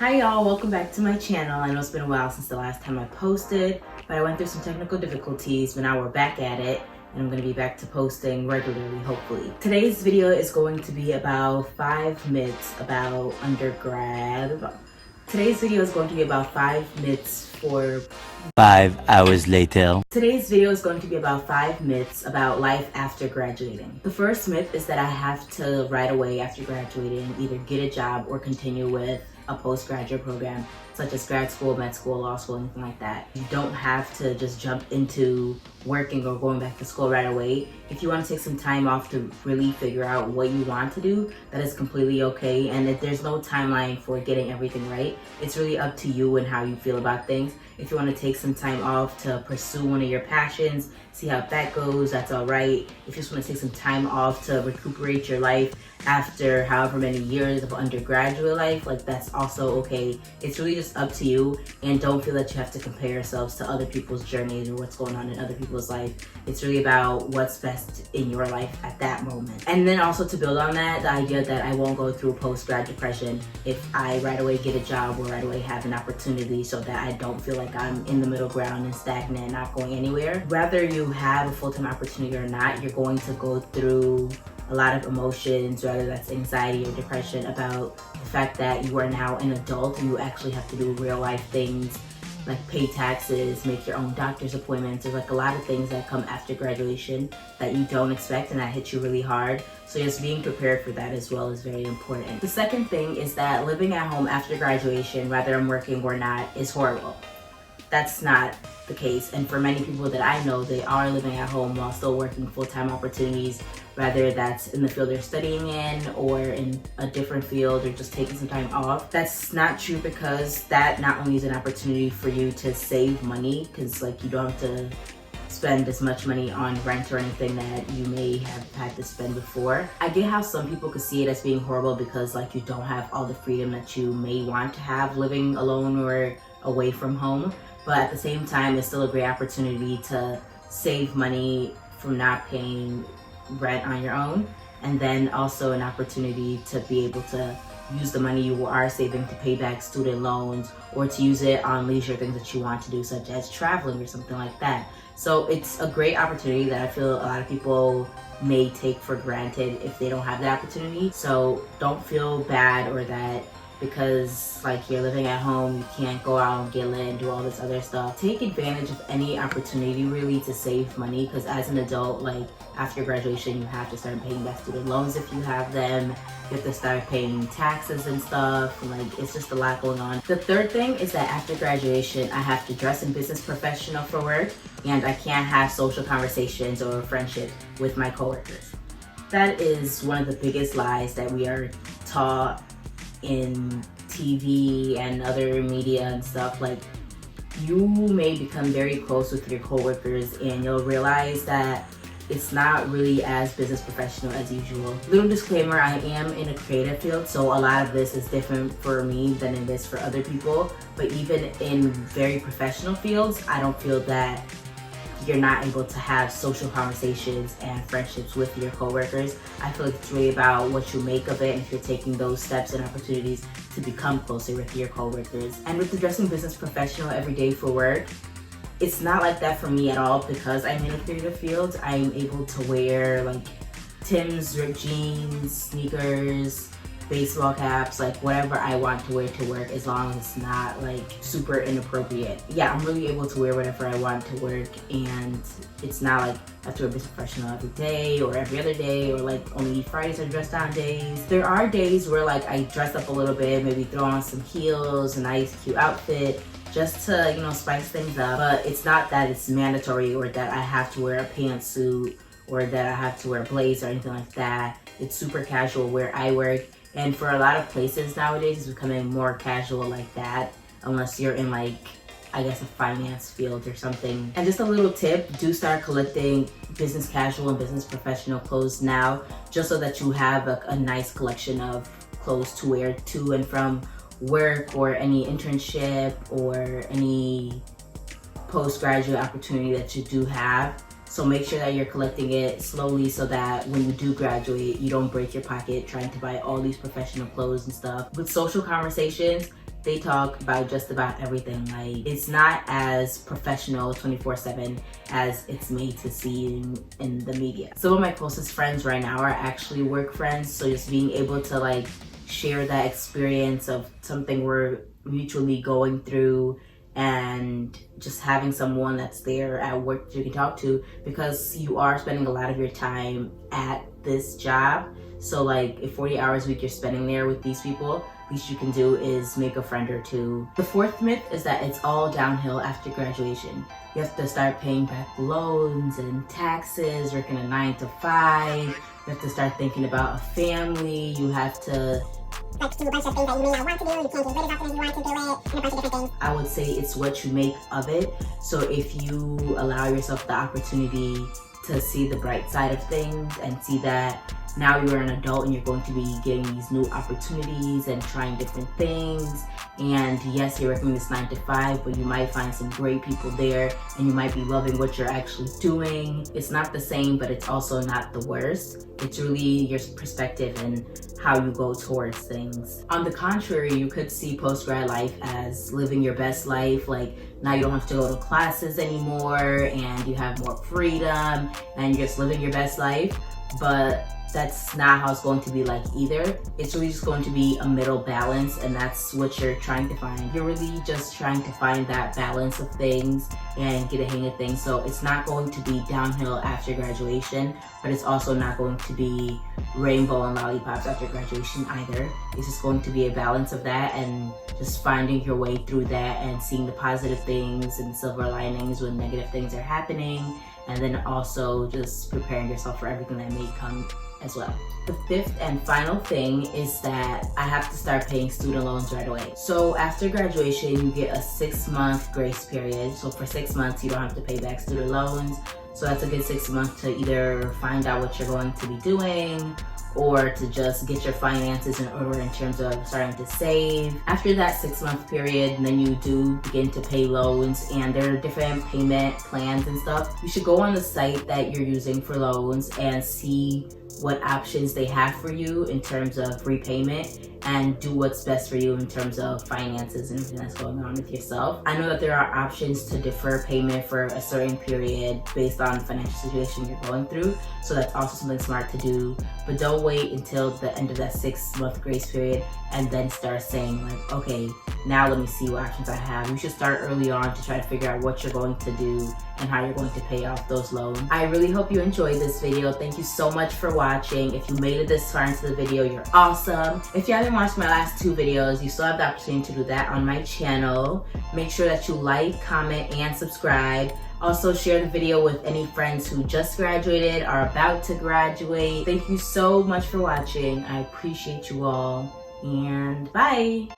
Hi y'all, welcome back to my channel. I know it's been a while since the last time I posted, but I went through some technical difficulties, but now we're back at it, and I'm going to be back to posting regularly, hopefully. Today's video is going to be about 5 myths about undergrad. Today's video is going to be about 5 myths for 5 hours later. Today's video is going to be about 5 myths about life after graduating. The first myth is that I have to right away after graduating either get a job or continue with a postgraduate program such as grad school, med school, law school, anything like that. You don't have to just jump into working or going back to school right away. If you want to take some time off to really figure out what you want to do, that is completely okay. And if there's no timeline for getting everything right, it's really up to you and how you feel about things. If you want to take some time off to pursue one of your passions, see how that goes, that's all right. If you just want to take some time off to recuperate your life after however many years of undergraduate life, like that's also okay. It's really just up to you, and don't feel that you have to compare yourselves to other people's journeys or what's going on in other people's life. It's really about what's best in your life at that moment. And then also to build on that, the idea that I won't go through post-grad depression if I right away get a job or right away have an opportunity, so that I don't feel like I'm in the middle ground and stagnant, not going anywhere. Whether you have a full-time opportunity or not, you're going to go through a lot of emotions, whether that's anxiety or depression, about the fact that you are now an adult and you actually have to do real life things like pay taxes, make your own doctor's appointments. There's like a lot of things that come after graduation that you don't expect and that hit you really hard. So just being prepared for that as well is very important. The second thing is that living at home after graduation, whether I'm working or not, is horrible. That's not the case. And for many people that I know, they are living at home while still working full-time opportunities, whether that's in the field they're studying in or in a different field or just taking some time off. That's not true, because that not only is an opportunity for you to save money, because like you don't have to spend as much money on rent or anything that you may have had to spend before. I get how some people could see it as being horrible because like you don't have all the freedom that you may want to have living alone or away from home. But at the same time, it's still a great opportunity to save money from not paying rent on your own, and then also an opportunity to be able to use the money you are saving to pay back student loans or to use it on leisure things that you want to do, such as traveling or something like that. So it's a great opportunity that I feel a lot of people may take for granted if they don't have the opportunity. So don't feel bad or that because like you're living at home, you can't go out and get lit and do all this other stuff. Take advantage of any opportunity really to save money, because as an adult, like after graduation, you have to start paying back student loans if you have them. You have to start paying taxes and stuff. Like it's just a lot going on. The third thing is that after graduation, I have to dress in business professional for work, and I can't have social conversations or friendship with my coworkers. That is one of the biggest lies that we are taught in TV and other media and stuff. Like you may become very close with your coworkers and you'll realize that it's not really as business professional as usual. Little disclaimer, I am in a creative field, so a lot of this is different for me than it is for other people. But even in very professional fields, I don't feel that you're not able to have social conversations and friendships with your coworkers. I feel like it's really about what you make of it, and if you're taking those steps and opportunities to become closer with your coworkers. And with the dressing business professional every day for work, it's not like that for me at all, because I'm in a creative field. I'm able to wear like Tim's ripped jeans, sneakers, baseball caps, like whatever I want to wear to work, as long as it's not like super inappropriate. Yeah, I'm really able to wear whatever I want to work, and it's not like I have to wear business professional every day or every other day, or like only Fridays are dressed down days. There are days where like I dress up a little bit, maybe throw on some heels, a nice cute outfit, just to, you know, spice things up. But it's not that it's mandatory or that I have to wear a pantsuit or that I have to wear a blazer or anything like that. It's super casual where I work. And for a lot of places nowadays, it's becoming more casual like that, unless you're in like, I guess, a finance field or something. And just a little tip, do start collecting business casual and business professional clothes now, just so that you have a nice collection of clothes to wear to and from work or any internship or any postgraduate opportunity that you do have. So make sure that you're collecting it slowly so that when you do graduate, you don't break your pocket trying to buy all these professional clothes and stuff. With social conversations, They talk about just about everything. Like, it's not as professional 24/7 as it's made to seem in the media. Some of my closest friends right now are actually work friends, so just being able to like share that experience of something we're mutually going through, and just having someone that's there at work that you can talk to, because you are spending a lot of your time at this job. So like if 40 hours a week you're spending there with these people, least you can do is make a friend or two. The fourth myth is that it's all downhill after graduation. You have to start paying back loans and taxes, working a 9 to 5. You have to start thinking about a family. You have to like do a bunch of things that you may not want to do. You can't get rid of as often as you want to do it, and a bunch of different things. I would say it's what you make of it. So if you allow yourself the opportunity to see the bright side of things and see that now you're an adult and you're going to be getting these new opportunities and trying different things, and yes, you're working this 9 to 5, but you might find some great people there and you might be loving what you're actually doing. It's not the same, but it's also not the worst. It's really your perspective and how you go towards things. On the contrary, you could see post-grad life as living your best life. Like, now you don't have to go to classes anymore and you have more freedom and you're just living your best life. But that's not how it's going to be like either. It's really just going to be a middle balance, and that's what you're trying to find. You're really just trying to find that balance of things and get a hang of things. So it's not going to be downhill after graduation, but it's also not going to be rainbow and lollipops after graduation either. It's just going to be a balance of that, and just finding your way through that and seeing the positive things and silver linings when negative things are happening, and then also just preparing yourself for everything that may come as well. The fifth and final thing is that I have to start paying student loans right away. So after graduation, you get a 6-month grace period. So for 6 months, you don't have to pay back student loans. So that's a good 6 months to either find out what you're going to be doing, or to just get your finances in order in terms of starting to save. After that 6-month period, then you do begin to pay loans, and there are different payment plans and stuff. You should go on the site that you're using for loans and see what options they have for you in terms of repayment, and do what's best for you in terms of finances and everything that's going on with yourself. I know that there are options to defer payment for a certain period based on the financial situation you're going through, so that's also something smart to do. But don't wait until the end of that 6-month grace period and then start saying like, okay, now let me see what options I have. You should start early on to try to figure out what you're going to do and how you're going to pay off those loans. I really hope you enjoyed this video. Thank you so much for watching. If you made it this far into the video, you're awesome. If you haven't watched my last 2 videos, you still have the opportunity to do that on my channel. Make sure that you like, comment, and subscribe. Also, share the video with any friends who just graduated or are about to graduate. Thank you so much for watching. I appreciate you all, and bye.